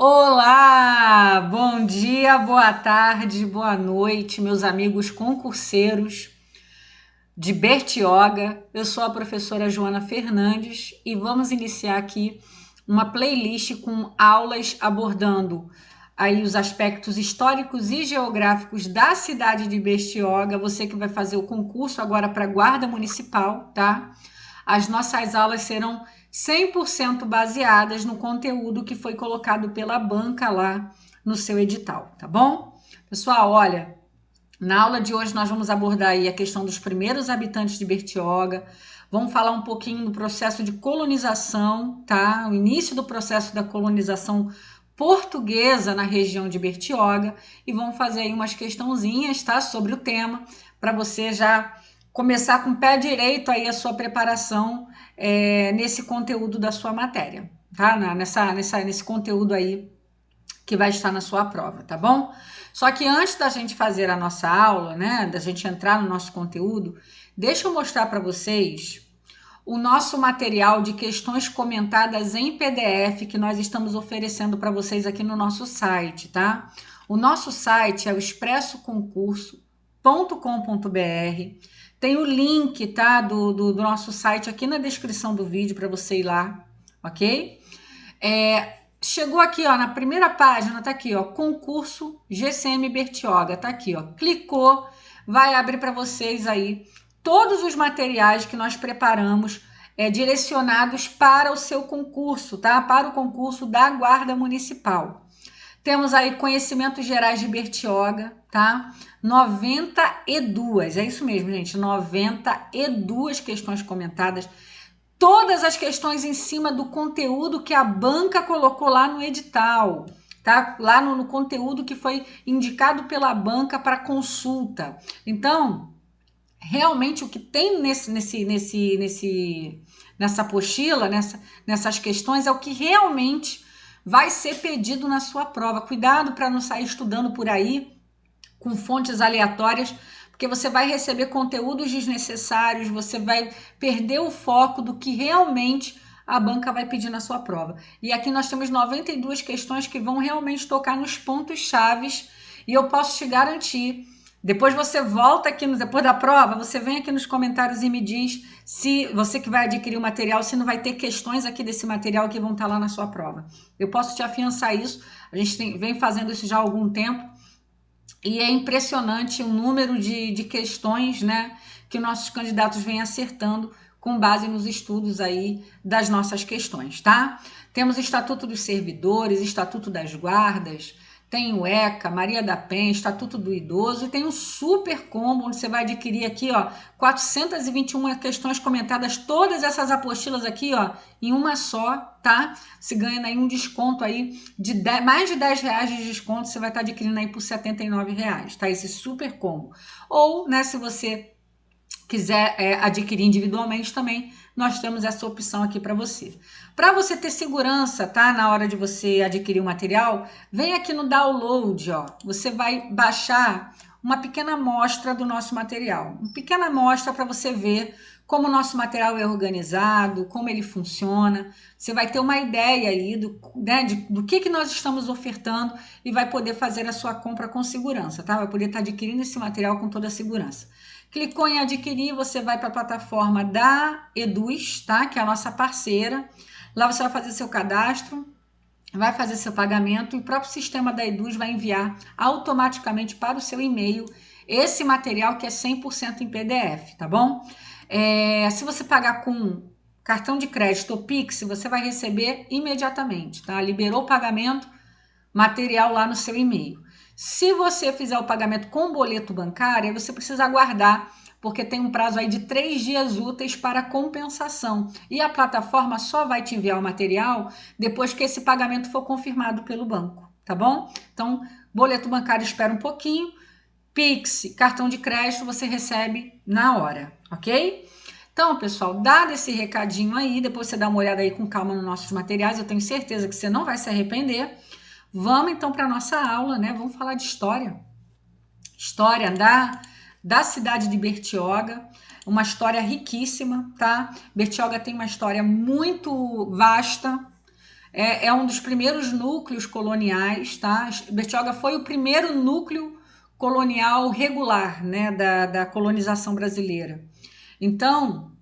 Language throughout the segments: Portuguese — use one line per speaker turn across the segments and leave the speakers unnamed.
Olá, bom dia, boa tarde, boa noite, meus amigos concurseiros de Bertioga. Eu sou a professora Joana Fernandes e vamos iniciar aqui uma playlist com aulas abordando aí os aspectos históricos e geográficos da cidade de Bertioga. Você que vai fazer o concurso agora para a Guarda Municipal, tá? As nossas aulas serão 100% baseadas no conteúdo que foi colocado pela banca lá no seu edital, tá bom? Pessoal, olha, na aula de hoje nós vamos abordar aí a questão dos primeiros habitantes de Bertioga, vamos falar um pouquinho do processo de colonização, tá? O início do processo da colonização portuguesa na região de Bertioga e vamos fazer aí umas questãozinhas, tá? Sobre o tema, para você já começar com o pé direito aí a sua preparação nesse conteúdo da sua matéria, tá? Nesse conteúdo aí que vai estar na sua prova, tá bom? Só que antes da gente fazer a nossa aula, né, da gente entrar no nosso conteúdo, deixa eu mostrar para vocês o nosso material de questões comentadas em PDF que nós estamos oferecendo para vocês aqui no nosso site, tá? O nosso site é o expressoconcurso.com.br. Tem o link, tá, do nosso site aqui na descrição do vídeo para você ir lá, ok? Chegou aqui, ó, na primeira página, tá aqui, ó, concurso GCM Bertioga, tá aqui, ó, clicou, vai abrir para vocês aí todos os materiais que nós preparamos direcionados para o seu concurso, tá? Para o concurso da Guarda Municipal. Temos aí conhecimentos gerais de Bertioga, tá? 92, é isso mesmo, gente, 92 questões comentadas, todas as questões em cima do conteúdo que a banca colocou lá no edital, tá? Lá no conteúdo que foi indicado pela banca para consulta. Então, realmente o que tem nessa apostila, nessas questões, é o que realmente vai ser pedido na sua prova. Cuidado para não sair estudando por aí com fontes aleatórias, porque você vai receber conteúdos desnecessários, você vai perder o foco do que realmente a banca vai pedir na sua prova. E aqui nós temos 92 questões que vão realmente tocar nos pontos chaves, e eu posso te garantir, depois você volta aqui, depois da prova, você vem aqui nos comentários e me diz se você que vai adquirir o material, se não vai ter questões aqui desse material que vão estar lá na sua prova. Eu posso te afiançar isso, a gente vem fazendo isso já há algum tempo, e é impressionante o número de questões, né, que nossos candidatos vêm acertando com base nos estudos aí das nossas questões, tá? Temos Estatuto dos Servidores, Estatuto das Guardas, tem o ECA, Maria da Penha, Estatuto do Idoso, e tem um super combo, onde você vai adquirir aqui, ó, 421 questões comentadas, todas essas apostilas aqui, ó, em uma só, tá? Se ganha aí um desconto aí de mais de R$10 de desconto, você vai estar adquirindo aí por R$79, tá? Esse super combo. Ou, né, se você quiser adquirir individualmente também, nós temos essa opção aqui para você. Para você ter segurança, tá? Na hora de você adquirir o material, vem aqui no download, ó. Você vai baixar uma pequena amostra do nosso material. Uma pequena amostra para você ver como o nosso material é organizado, como ele funciona. Você vai ter uma ideia aí do que nós estamos ofertando e vai poder fazer a sua compra com segurança, tá? Vai poder estar adquirindo esse material com toda a segurança. Clicou em adquirir, você vai para a plataforma da Eduz, tá? Que é a nossa parceira. Lá você vai fazer seu cadastro, vai fazer seu pagamento e o próprio sistema da Eduz vai enviar automaticamente para o seu e-mail esse material que é 100% em PDF, tá bom? Se você pagar com cartão de crédito ou Pix, você vai receber imediatamente, tá? Liberou o pagamento, material lá no seu e-mail. Se você fizer o pagamento com boleto bancário, você precisa aguardar, porque tem um prazo aí de 3 dias úteis para compensação. E a plataforma só vai te enviar o material depois que esse pagamento for confirmado pelo banco, tá bom? Então, boleto bancário espera um pouquinho, Pix, cartão de crédito, você recebe na hora, ok? Então, pessoal, dado esse recadinho aí, depois você dá uma olhada aí com calma nos nossos materiais, eu tenho certeza que você não vai se arrepender. Vamos então para a nossa aula, né? Vamos falar de história. História da cidade de Bertioga, uma história riquíssima, tá? Bertioga tem uma história muito vasta, é um dos primeiros núcleos coloniais, tá? Bertioga foi o primeiro núcleo colonial regular, né, da colonização brasileira. Então,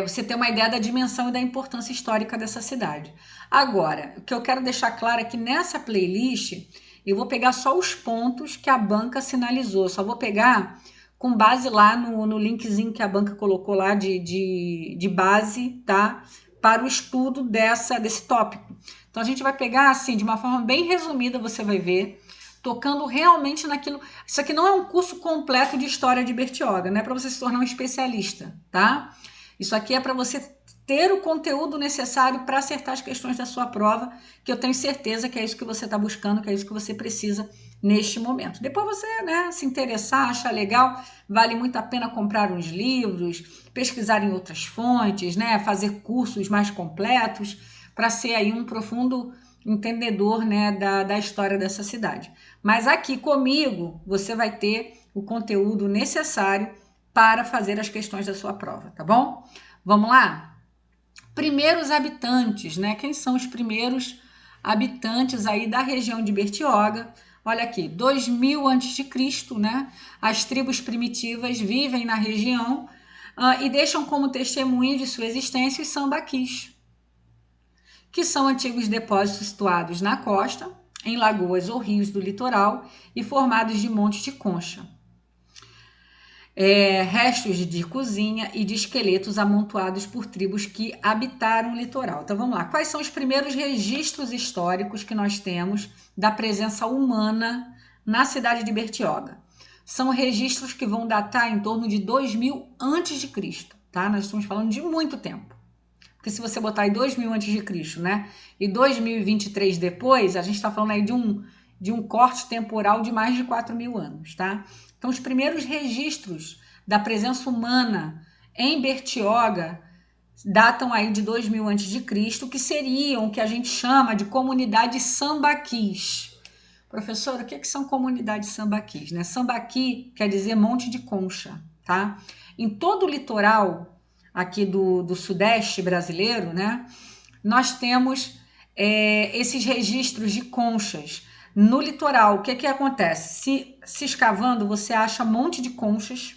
você tem uma ideia da dimensão e da importância histórica dessa cidade. Agora, o que eu quero deixar claro é que nessa playlist eu vou pegar só os pontos que a banca sinalizou, só vou pegar com base lá no linkzinho que a banca colocou lá de base, tá? Para o estudo desse tópico. Então a gente vai pegar assim, de uma forma bem resumida, você vai ver, tocando realmente naquilo. Isso aqui não é um curso completo de história de Bertioga, não é para você se tornar um especialista, tá? Isso aqui é para você ter o conteúdo necessário para acertar as questões da sua prova, que eu tenho certeza que é isso que você está buscando, que é isso que você precisa neste momento. Depois você, né, se interessar, achar legal, vale muito a pena comprar uns livros, pesquisar em outras fontes, né, fazer cursos mais completos, para ser aí um profundo entendedor, né, da história dessa cidade. Mas aqui comigo você vai ter o conteúdo necessário para fazer as questões da sua prova, tá bom? Vamos lá? Primeiros habitantes, né? Quem são os primeiros habitantes aí da região de Bertioga? Olha aqui, 2000 a.C., né? As tribos primitivas vivem na região e deixam como testemunho de sua existência os sambaquis, que são antigos depósitos situados na costa, em lagoas ou rios do litoral e formados de montes de concha. Restos de cozinha e de esqueletos amontoados por tribos que habitaram o litoral. Então vamos lá, quais são os primeiros registros históricos que nós temos da presença humana na cidade de Bertioga? São registros que vão datar em torno de 2000 a.C., tá? Nós estamos falando de muito tempo. Porque se você botar aí 2000 a.C., né, e 2023 depois, a gente está falando aí de um corte temporal de mais de 4.000 anos, tá? Então, os primeiros registros da presença humana em Bertioga datam aí de 2000 a.C., que seriam o que a gente chama de comunidades sambaquis. Professor, o que são comunidades sambaquis? Né? Sambaqui quer dizer monte de concha, tá? Em todo o litoral aqui do sudeste brasileiro, né, nós temos esses registros de conchas. No litoral, o que acontece? Se escavando, você acha um monte de conchas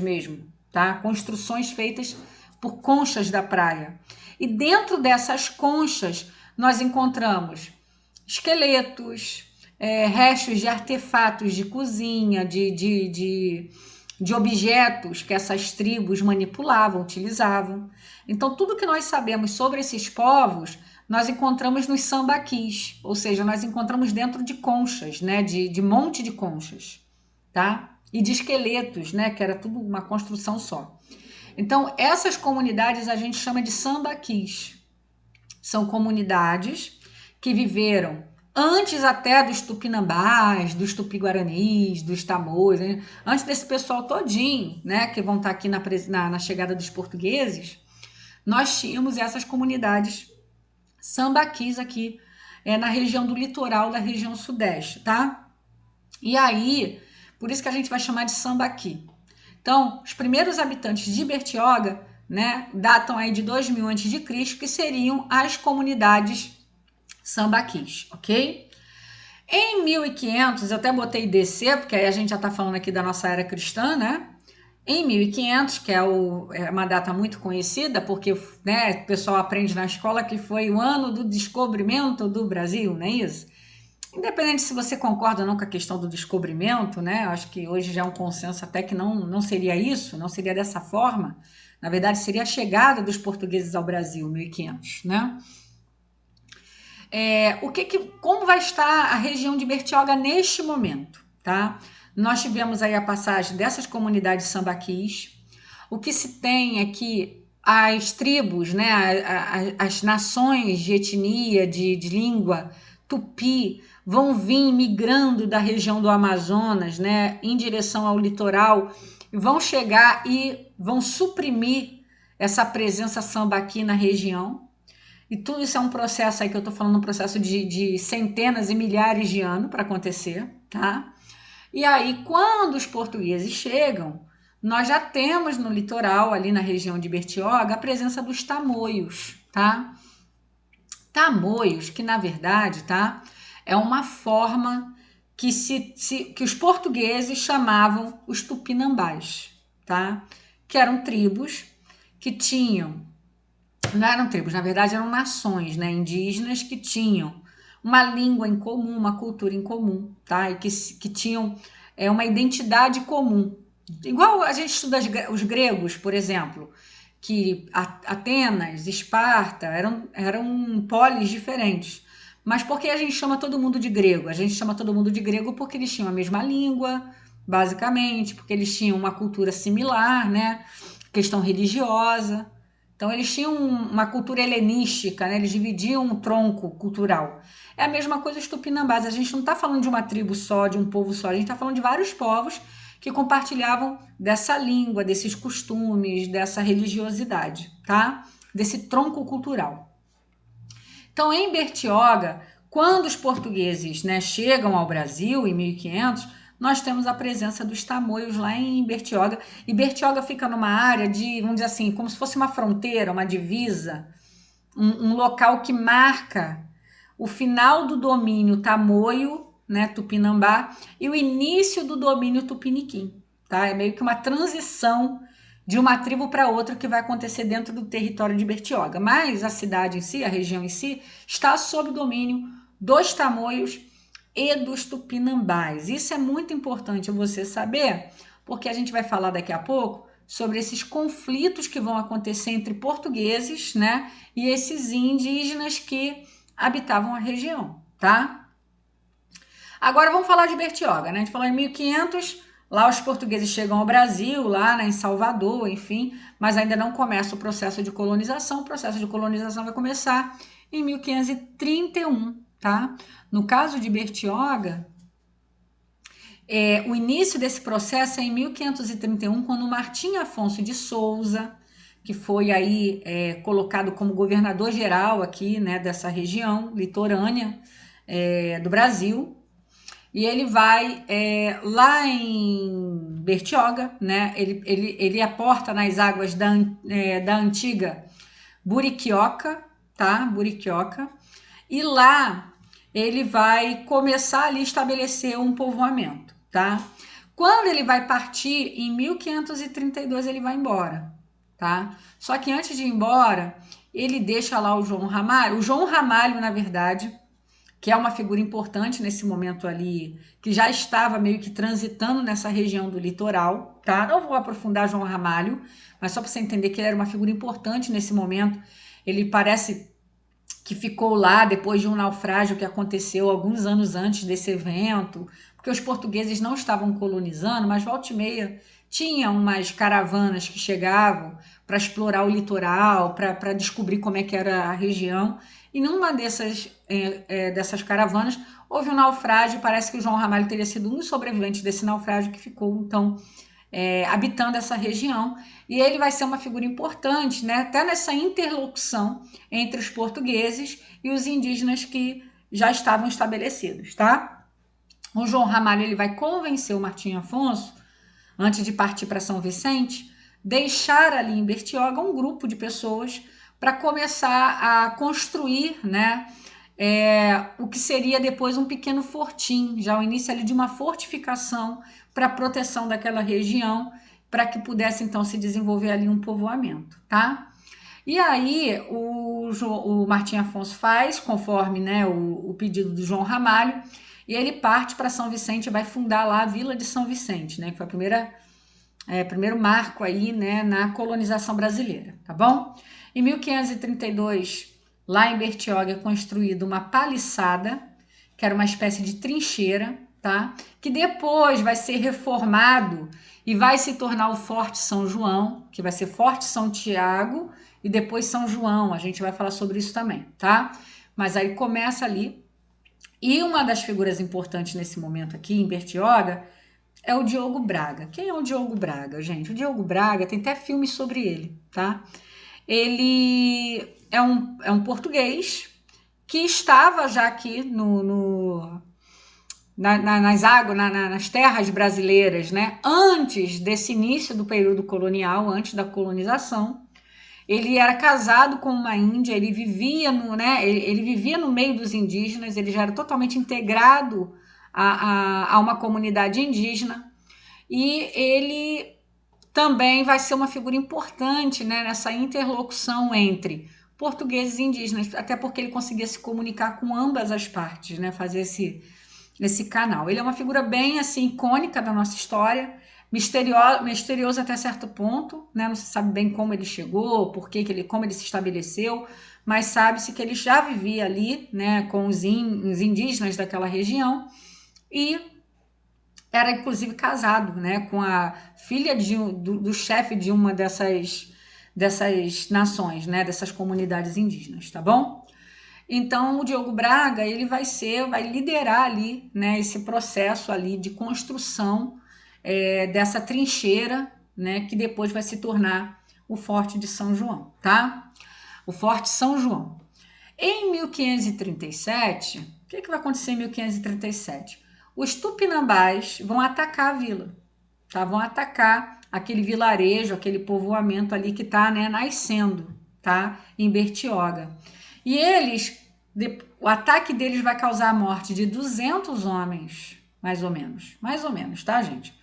mesmo, tá? Construções feitas por conchas da praia. E dentro dessas conchas, nós encontramos esqueletos, restos de artefatos de cozinha, de objetos que essas tribos manipulavam, utilizavam. Então, tudo que nós sabemos sobre esses povos, nós encontramos nos sambaquis, ou seja, nós encontramos dentro de conchas, né, de monte de conchas, tá? E de esqueletos, né, que era tudo uma construção só. Então, essas comunidades a gente chama de sambaquis. São comunidades que viveram antes até dos tupinambás, dos tupi-guaranis, dos tamoios, né? Antes desse pessoal todinho, né, que vão estar aqui na chegada dos portugueses, nós tínhamos essas comunidades sambaquis aqui na região do litoral da região sudeste, tá? E aí, por isso que a gente vai chamar de sambaqui. Então, os primeiros habitantes de Bertioga, né, datam aí de 2000 a.C., que seriam as comunidades sambaquis, ok? Em 1500, eu até botei DC, porque aí a gente já está falando aqui da nossa era cristã, né? Em 1500, que é uma data muito conhecida, porque, né, o pessoal aprende na escola que foi o ano do descobrimento do Brasil, não é isso? Independente se você concorda ou não com a questão do descobrimento, né? Eu acho que hoje já é um consenso até que não seria isso, não seria dessa forma. Na verdade, seria a chegada dos portugueses ao Brasil, 1500, né? Como vai estar a região de Bertioga neste momento, tá? Nós tivemos aí a passagem dessas comunidades sambaquis. O que se tem é que as tribos, né, as nações de etnia, de língua tupi, vão vir migrando da região do Amazonas, né, em direção ao litoral, vão chegar e vão suprimir essa presença sambaqui na região. E tudo isso é um processo aí que eu estou falando, um processo de centenas e milhares de anos para acontecer, tá? E aí, quando os portugueses chegam, nós já temos no litoral, ali na região de Bertioga, a presença dos tamoios, tá? Tamoios, que na verdade, tá, é uma forma que os portugueses chamavam os tupinambás, tá? Que eram tribos que tinham, não eram tribos, na verdade eram nações, né, indígenas que tinham uma língua em comum, uma cultura em comum, tá? E que tinham uma identidade comum. Igual a gente estuda os gregos, por exemplo, que Atenas, Esparta eram polis diferentes. Mas por que a gente chama todo mundo de grego? A gente chama todo mundo de grego porque eles tinham a mesma língua, basicamente, porque eles tinham uma cultura similar, né? Questão religiosa. Então, eles tinham uma cultura helenística, né? Eles dividiam um tronco cultural. É a mesma coisa os tupinambás. A gente não está falando de uma tribo só, de um povo só. A gente está falando de vários povos que compartilhavam dessa língua, desses costumes, dessa religiosidade, tá? Desse tronco cultural. Então, em Bertioga, quando os portugueses, né, chegam ao Brasil em 1500, nós temos a presença dos tamoios lá em Bertioga. E Bertioga fica numa área de, vamos dizer assim, como se fosse uma fronteira, uma divisa, um local que marca o final do domínio tamoio, né, tupinambá, e o início do domínio tupiniquim. Tá? É meio que uma transição de uma tribo para outra que vai acontecer dentro do território de Bertioga. Mas a cidade em si, a região em si, está sob domínio dos tamoios e dos tupinambás. Isso é muito importante você saber, porque a gente vai falar daqui a pouco sobre esses conflitos que vão acontecer entre portugueses, né, e esses indígenas que habitavam a região, tá? Agora vamos falar de Bertioga, né? A gente falou em 1500, lá os portugueses chegam ao Brasil, lá, né, em Salvador, enfim, mas ainda não começa o processo de colonização. O processo de colonização vai começar em 1531, tá? No caso de Bertioga, o início desse processo é em 1531, quando Martim Afonso de Souza, que foi aí colocado como governador geral aqui, né, dessa região litorânea do Brasil, e ele vai lá em Bertioga, né, ele aporta nas águas da antiga Buriquioca, tá? Buriquioca, e lá ele vai começar ali a estabelecer um povoamento, tá? Quando ele vai partir, em 1532 ele vai embora, tá? Só que antes de ir embora, ele deixa lá o João Ramalho. O João Ramalho, na verdade, que é uma figura importante nesse momento ali, que já estava meio que transitando nessa região do litoral, tá? Não vou aprofundar João Ramalho, mas só para você entender que ele era uma figura importante nesse momento. Ele parece que ficou lá depois de um naufrágio que aconteceu alguns anos antes desse evento, porque os portugueses não estavam colonizando, mas volta e meia tinha umas caravanas que chegavam para explorar o litoral, para descobrir como é que era a região, e numa dessas caravanas houve um naufrágio. Parece que o João Ramalho teria sido um dos sobreviventes desse naufrágio, que ficou então habitando essa região, e ele vai ser uma figura importante, né, até nessa interlocução entre os portugueses e os indígenas que já estavam estabelecidos, tá? O João Ramalho ele vai convencer o Martim Afonso, antes de partir para São Vicente, deixar ali em Bertioga um grupo de pessoas para começar a construir, né, o que seria depois um pequeno fortim, já o início ali de uma fortificação para proteção daquela região, para que pudesse então se desenvolver ali um povoamento, tá? E aí o Martim Afonso faz, conforme, né, o pedido do João Ramalho, e ele parte para São Vicente e vai fundar lá a Vila de São Vicente, né, que foi o primeiro marco aí, né, na colonização brasileira, tá bom? Em 1532, lá em Bertioga, é construída uma paliçada, que era uma espécie de trincheira, tá? Que depois vai ser reformado e vai se tornar o Forte São João, que vai ser Forte São Tiago e depois São João. A gente vai falar sobre isso também, tá? Mas aí começa ali. E uma das figuras importantes nesse momento aqui em Bertioga é o Diogo Braga. Quem é o Diogo Braga, gente? O Diogo Braga tem até filme sobre ele, tá? Ele é um português que estava já aqui nas águas, nas terras brasileiras, né? Antes desse início do período colonial, antes da colonização. Ele era casado com uma índia, ele vivia ele vivia no meio dos indígenas, ele já era totalmente integrado a uma comunidade indígena, e ele também vai ser uma figura importante, né, nessa interlocução entre portugueses e indígenas, até porque ele conseguia se comunicar com ambas as partes, né, fazer esse canal. Ele é uma figura bem assim icônica da nossa história, misterioso até certo ponto, né? Não se sabe bem como ele chegou, como ele se estabeleceu, mas sabe-se que ele já vivia ali, né, com os indígenas daquela região, e era inclusive casado, né, com a filha do chefe de uma dessas nações, né, dessas comunidades indígenas, tá bom? Então, o Diogo Braga, ele vai liderar ali, né, esse processo ali de construção dessa trincheira, né, que depois vai se tornar o Forte de São João, tá? O Forte São João. Em 1537, o que vai acontecer em 1537? Os tupinambás vão atacar a vila, tá? Vão atacar aquele vilarejo, aquele povoamento ali que está, né, nascendo, tá? Em Bertioga. E o ataque deles vai causar a morte de 200 homens, mais ou menos, tá, gente?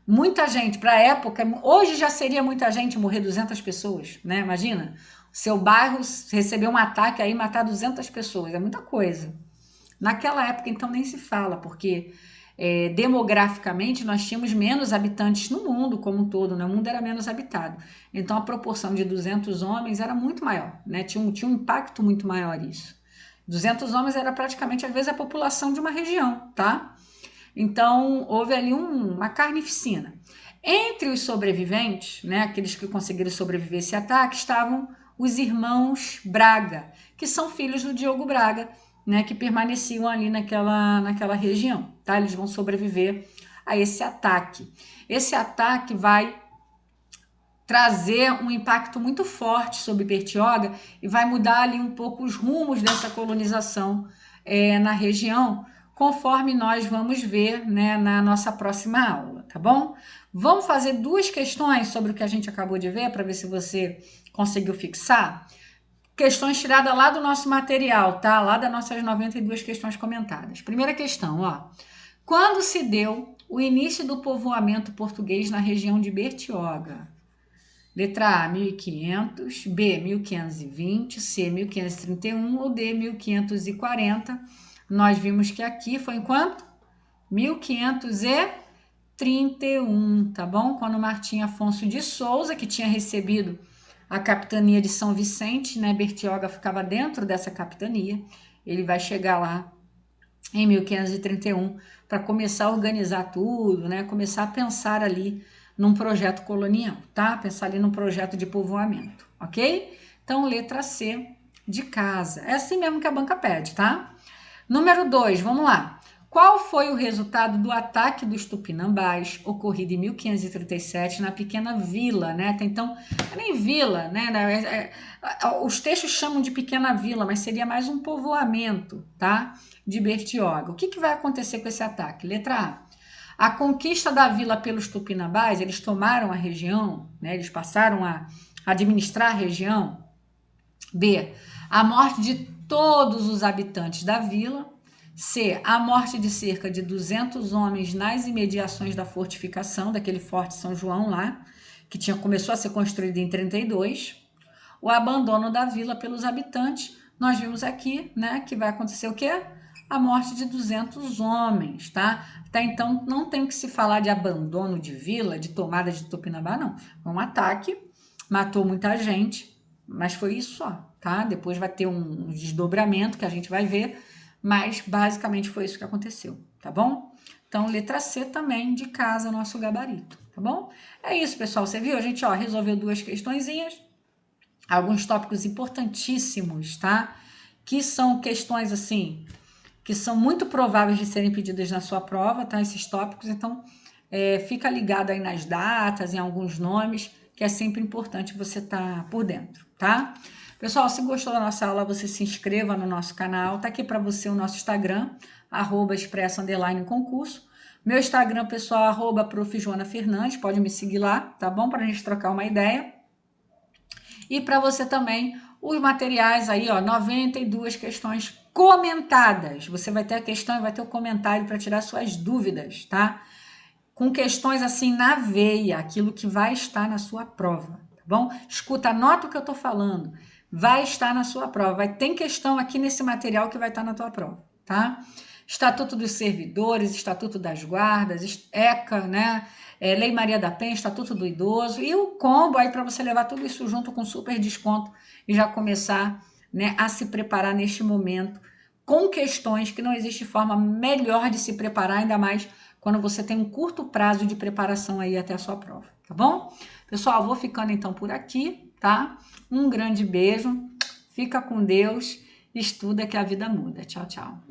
Muita gente, para a época, hoje já seria muita gente morrer 200 pessoas, né? Imagina, seu bairro receber um ataque aí e matar 200 pessoas, é muita coisa. Naquela época, então, nem se fala, porque demograficamente nós tínhamos menos habitantes no mundo como um todo, né? O mundo era menos habitado. Então, a proporção de 200 homens era muito maior, né? Tinha um impacto muito maior isso. 200 homens era praticamente, às vezes, a população de uma região, tá? Então, houve ali uma carnificina. Entre os sobreviventes, né, aqueles que conseguiram sobreviver a esse ataque, estavam os irmãos Braga, que são filhos do Diogo Braga, né, que permaneciam ali naquela região. Tá? Eles vão sobreviver a esse ataque. Esse ataque vai trazer um impacto muito forte sobre Bertioga e vai mudar ali um pouco os rumos dessa colonização na região, conforme nós vamos ver, né, na nossa próxima aula, tá bom? Vamos fazer duas questões sobre o que a gente acabou de ver, para ver se você conseguiu fixar. Questões tiradas lá do nosso material, tá? Lá das nossas 92 questões comentadas. Primeira questão, ó. Quando se deu o início do povoamento português na região de Bertioga? Letra A, 1500, B, 1520, C, 1531 ou D, 1540. Nós vimos que aqui foi em quanto? 1531, tá bom? Quando Martim Afonso de Souza, que tinha recebido a capitania de São Vicente, né? Bertioga ficava dentro dessa capitania. Ele vai chegar lá em 1531 para começar a organizar tudo, né? Começar a pensar ali num projeto colonial, tá? Pensar ali num projeto de povoamento, ok? Então, letra C, de casa. É assim mesmo que a banca pede, tá? Número 2, vamos lá. Qual foi o resultado do ataque dos tupinambás ocorrido em 1537 na pequena vila, né? Até então, nem vila, né? Os textos chamam de pequena vila, mas seria mais um povoamento, tá? De Bertioga. O que vai acontecer com esse ataque? Letra A. A conquista da vila pelos tupinambás, eles tomaram a região, né? Eles passaram a administrar a região. B. A morte de todos os habitantes da vila. C. A morte de cerca de 200 homens nas imediações da fortificação, daquele Forte São João lá, que começou a ser construído em 32. O abandono da vila pelos habitantes. Nós vimos aqui, né, que vai acontecer o quê? A morte de 200 homens, tá? Até então, não tem que se falar de abandono de vila, de tomada de Tupinambá, não. Foi um ataque, matou muita gente, mas foi isso só, tá? Depois vai ter um desdobramento que a gente vai ver, mas basicamente foi isso que aconteceu, tá bom? Então, letra C também, de casa, nosso gabarito, tá bom? É isso, pessoal. Você viu? A gente, resolveu duas questõezinhas, alguns tópicos importantíssimos, tá? Que são questões, assim, que são muito prováveis de serem pedidas na sua prova, tá? Esses tópicos, então, fica ligado aí nas datas, em alguns nomes, que é sempre importante você estar por dentro, tá? Pessoal, se gostou da nossa aula, você se inscreva no nosso canal, tá aqui para você o nosso Instagram, @expresso_concurso. Meu Instagram, pessoal, @profjoanafernandes, pode me seguir lá, tá bom? Para a gente trocar uma ideia. E para você também, os materiais aí, ó, 92 questões comentadas. Você vai ter a questão e vai ter o comentário para tirar suas dúvidas, tá? Com questões assim na veia, aquilo que vai estar na sua prova, tá bom? Escuta, anota o que eu tô falando. Vai estar na sua prova. Tem questão aqui nesse material que vai estar na tua prova, tá? Estatuto dos Servidores, Estatuto das Guardas, ECA, né? Lei Maria da Penha, Estatuto do Idoso e o combo aí para você levar tudo isso junto com super desconto e já começar, né, a se preparar neste momento com questões que não existe forma melhor de se preparar, ainda mais quando você tem um curto prazo de preparação aí até a sua prova, tá bom? Pessoal, vou ficando então por aqui, tá? Um grande beijo, fica com Deus, estuda que a vida muda. Tchau, tchau.